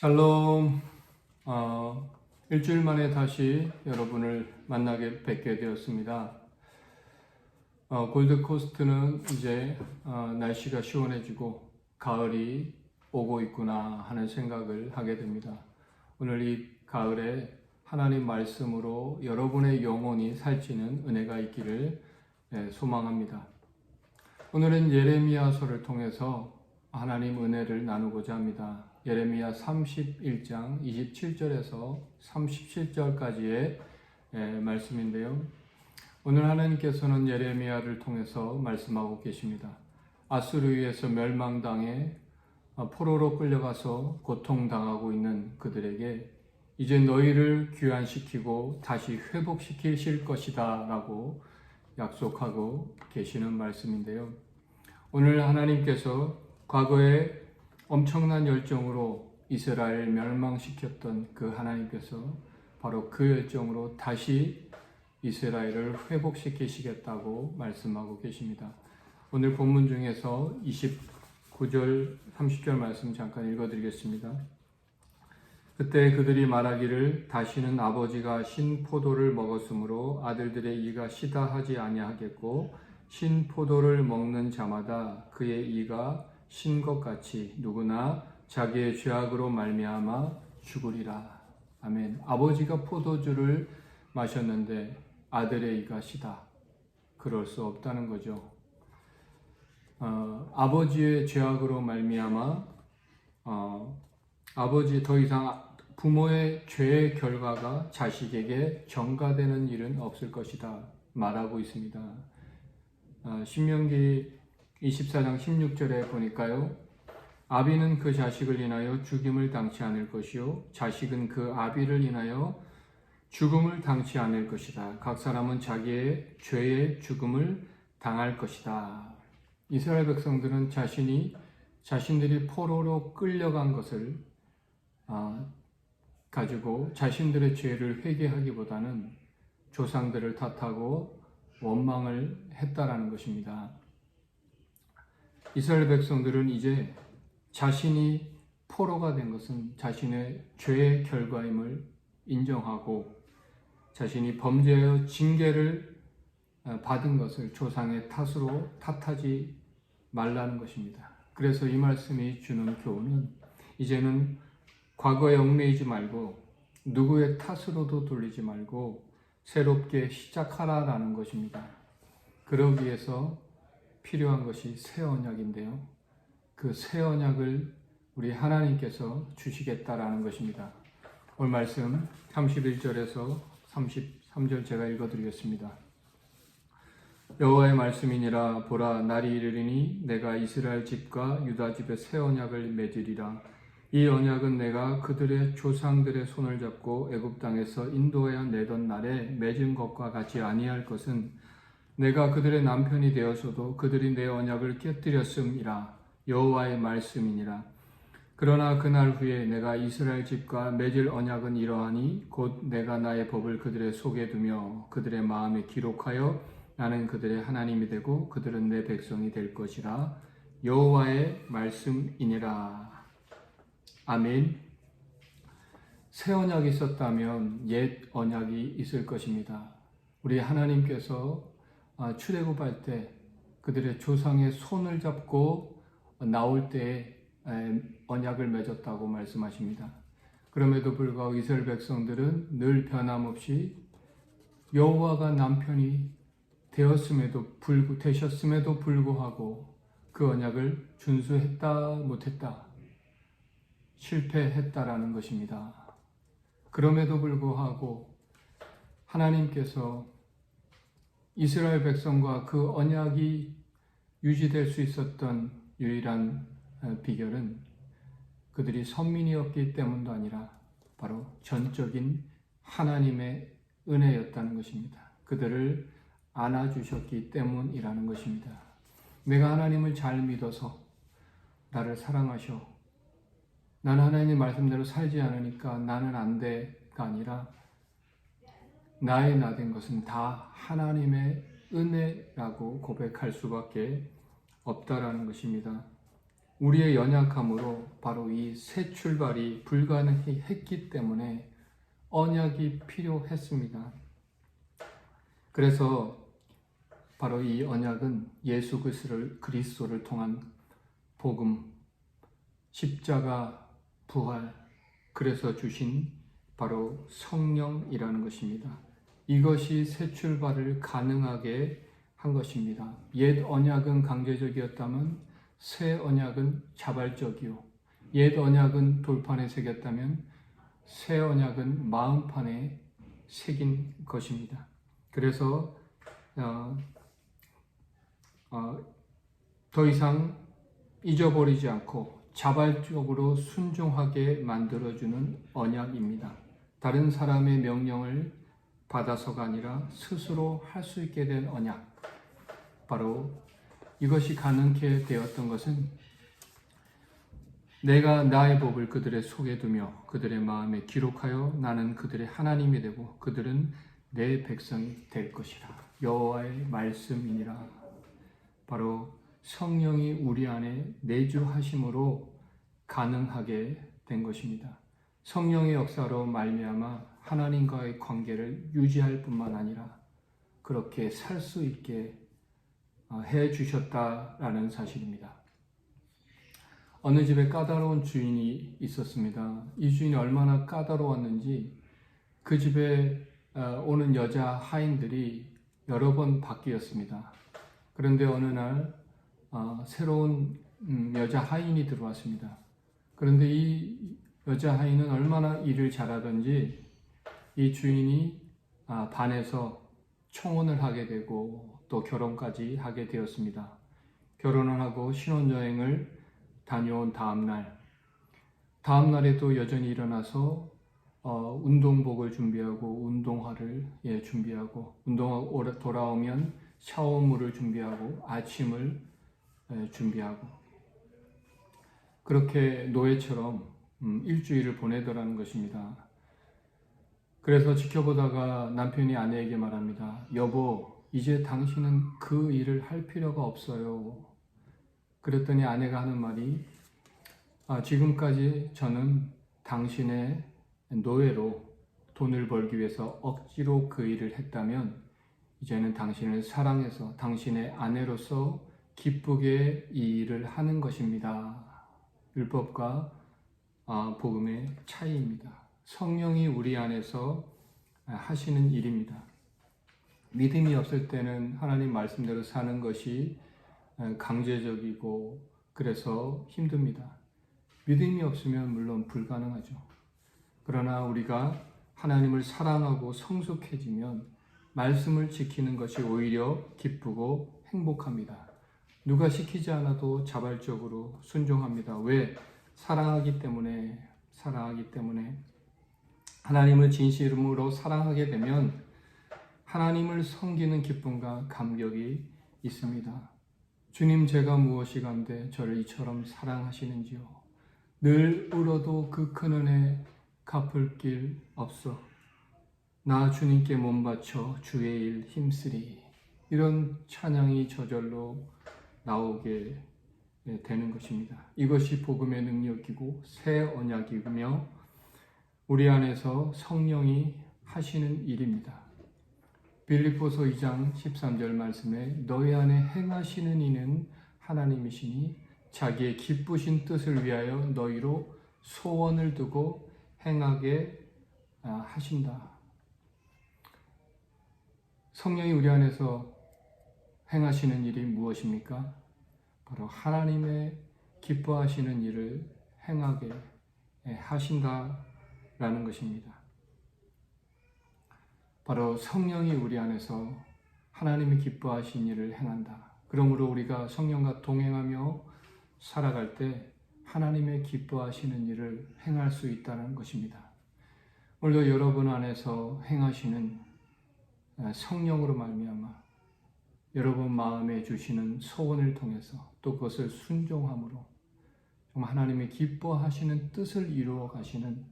샬롬. 일주일 만에 다시 여러분을 만나게 뵙게 되었습니다. 골드코스트는 이제 날씨가 시원해지고 가을이 오고 있구나 하는 생각을 하게 됩니다. 오늘 이 가을에 하나님 말씀으로 여러분의 영혼이 살찌는 은혜가 있기를 소망합니다. 오늘은 예레미야서를 통해서 하나님 은혜를 나누고자 합니다. 예레미야 31장 27절에서 37절까지의 말씀인데요. 오늘 하나님께서는 예레미야를 통해서 말씀하고 계십니다. 아수르에서 멸망당해 포로로 끌려가서 고통당하고 있는 그들에게 이제 너희를 귀환시키고 다시 회복시키실 것이다 라고 약속하고 계시는 말씀인데요. 오늘 하나님께서 과거에 엄청난 열정으로 이스라엘을 멸망시켰던 그 하나님께서 바로 그 열정으로 다시 이스라엘을 회복시키시겠다고 말씀하고 계십니다. 오늘 본문 중에서 29절, 30절 말씀 잠깐 읽어드리겠습니다. 그때 그들이 말하기를 다시는 아버지가 신 포도를 먹었으므로 아들들의 이가 시다 하지 아니하겠고 신 포도를 먹는 자마다 그의 이가 신 것 같이 누구나 자기의 죄악으로 말미암아 죽으리라. 아멘. 아버지가 포도주를 마셨는데 아들의 이가 시다. 그럴 수 없다는 거죠. 아버지의 죄악으로 말미암아 아버지 더 이상 부모의 죄의 결과가 자식에게 전가되는 일은 없을 것이다 말하고 있습니다. 신명기 24장 16절에 보니까요. 아비는 그 자식을 인하여 죽임을 당치 않을 것이요 자식은 그 아비를 인하여 죽음을 당치 않을 것이다. 각 사람은 자기의 죄의 죽음을 당할 것이다. 이스라엘 백성들은 자신들이 포로로 끌려간 것을 가지고 자신들의 죄를 회개하기보다는 조상들을 탓하고 원망을 했다라는 것입니다. 이스라엘 백성들은 이제 자신이 포로가 된 것은 자신의 죄의 결과임을 인정하고 자신이 범죄하여 징계를 받은 것을 조상의 탓으로 탓하지 말라는 것입니다. 그래서 이 말씀이 주는 교훈은 이제는 과거에 얽매이지 말고 누구의 탓으로도 돌리지 말고 새롭게 시작하라라는 것입니다. 그러기 위해서 필요한 것이 새 언약인데요. 그 새 언약을 우리 하나님께서 주시겠다라는 것입니다. 오늘 말씀 31절에서 33절 제가 읽어드리겠습니다. 여호와의 말씀이니라. 보라, 날이 이르리니 내가 이스라엘 집과 유다 집에 새 언약을 맺으리라. 이 언약은 내가 그들의 조상들의 손을 잡고 애굽 땅에서 인도하여 내던 날에 맺은 것과 같이 아니할 것은 내가 그들의 남편이 되어서도 그들이 내 언약을 깨뜨렸음이라. 여호와의 말씀이니라. 그러나 그날 후에 내가 이스라엘 집과 맺을 언약은 이러하니 곧 내가 나의 법을 그들의 속에 두며 그들의 마음에 기록하여 나는 그들의 하나님이 되고 그들은 내 백성이 될 것이라. 여호와의 말씀이니라. 아멘. 새 언약이 있었다면 옛 언약이 있을 것입니다. 우리 하나님께서 출애굽할 때 그들의 조상의 손을 잡고 나올 때 언약을 맺었다고 말씀하십니다. 그럼에도 불구하고 이스라엘 백성들은 늘 변함없이 여호와가 남편이 되셨음에도 불구하고 그 언약을 준수했다 못했다 실패했다라는 것입니다. 그럼에도 불구하고 하나님께서 이스라엘 백성과 그 언약이 유지될 수 있었던 유일한 비결은 그들이 선민이었기 때문도 아니라 바로 전적인 하나님의 은혜였다는 것입니다. 그들을 안아주셨기 때문이라는 것입니다. 내가 하나님을 잘 믿어서 나를 사랑하셔. 나는 하나님 말씀대로 살지 않으니까 나는 안 돼가 아니라 나의 나 된 것은 다 하나님의 은혜라고 고백할 수밖에 없다라는 것입니다. 우리의 연약함으로 바로 이 새 출발이 불가능했기 때문에 언약이 필요했습니다. 그래서 바로 이 언약은 예수 그리스도를 통한 복음, 십자가, 부활, 그래서 주신 바로 성령이라는 것입니다. 이것이 새 출발을 가능하게 한 것입니다. 옛 언약은 강제적이었다면 새 언약은 자발적이요. 옛 언약은 돌판에 새겼다면 새 언약은 마음판에 새긴 것입니다. 그래서 더 이상 잊어버리지 않고 자발적으로 순종하게 만들어주는 언약입니다. 다른 사람의 명령을 받아서가 아니라 스스로 할 수 있게 된 언약. 바로 이것이 가능케 되었던 것은 내가 나의 법을 그들의 속에 두며 그들의 마음에 기록하여 나는 그들의 하나님이 되고 그들은 내 백성이 될 것이라. 여호와의 말씀이니라. 바로 성령이 우리 안에 내주하심으로 가능하게 된 것입니다. 성령의 역사로 말미암아 하나님과의 관계를 유지할 뿐만 아니라 그렇게 살 수 있게 해 주셨다라는 사실입니다. 어느 집에 까다로운 주인이 있었습니다. 이 주인이 얼마나 까다로웠는지 그 집에 오는 여자 하인들이 여러 번 바뀌었습니다. 그런데 어느 날 새로운 여자 하인이 들어왔습니다. 그런데 이 여자 하인은 얼마나 일을 잘하던지 이 주인이 반해서 청혼을 하게 되고 또 결혼까지 하게 되었습니다. 결혼을 하고 신혼여행을 다녀온 다음 날에도 여전히 일어나서 운동복을 준비하고 운동화를 준비하고 운동하고 돌아오면 샤워물을 준비하고 아침을 준비하고 그렇게 노예처럼 일주일을 보내더라는 것입니다. 그래서 지켜보다가 남편이 아내에게 말합니다. 여보, 이제 당신은 그 일을 할 필요가 없어요. 그랬더니 아내가 하는 말이 지금까지 저는 당신의 노예로 돈을 벌기 위해서 억지로 그 일을 했다면 이제는 당신을 사랑해서 당신의 아내로서 기쁘게 이 일을 하는 것입니다. 율법과 복음의 차이입니다. 성령이 우리 안에서 하시는 일입니다. 믿음이 없을 때는 하나님 말씀대로 사는 것이 강제적이고 그래서 힘듭니다. 믿음이 없으면 물론 불가능하죠. 그러나 우리가 하나님을 사랑하고 성숙해지면 말씀을 지키는 것이 오히려 기쁘고 행복합니다. 누가 시키지 않아도 자발적으로 순종합니다. 왜? 사랑하기 때문에 하나님을 진심으로 사랑하게 되면 하나님을 섬기는 기쁨과 감격이 있습니다. 주님, 제가 무엇이간데 저를 이처럼 사랑하시는지요. 늘 울어도 그 큰 은혜 갚을 길 없어. 나 주님께 몸 바쳐 주의 일 힘쓰리. 이런 찬양이 저절로 나오게 되는 것입니다. 이것이 복음의 능력이고 새 언약이며 우리 안에서 성령이 하시는 일입니다. 빌립보서 2장 13절 말씀에 너희 안에 행하시는 이는 하나님이시니 자기의 기쁘신 뜻을 위하여 너희로 소원을 두고 행하게 하신다. 성령이 우리 안에서 행하시는 일이 무엇입니까? 바로 하나님의 기뻐하시는 일을 행하게 하신다라는 것입니다. 바로 성령이 우리 안에서 하나님이 기뻐하신 일을 행한다. 그러므로 우리가 성령과 동행하며 살아갈 때 하나님의 기뻐하시는 일을 행할 수 있다는 것입니다. 오늘도 여러분 안에서 행하시는 성령으로 말미암아 여러분 마음에 주시는 소원을 통해서 또 그것을 순종함으로 정말 하나님의 기뻐하시는 뜻을 이루어 가시는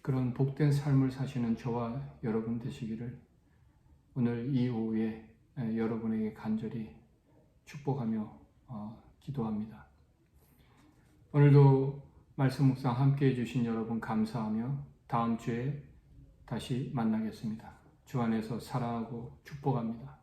그런 복된 삶을 사시는 저와 여러분 되시기를 오늘 이 오후에 여러분에게 간절히 축복하며 기도합니다. 오늘도 말씀 묵상 함께 해주신 여러분 감사하며 다음 주에 다시 만나겠습니다. 주 안에서 사랑하고 축복합니다.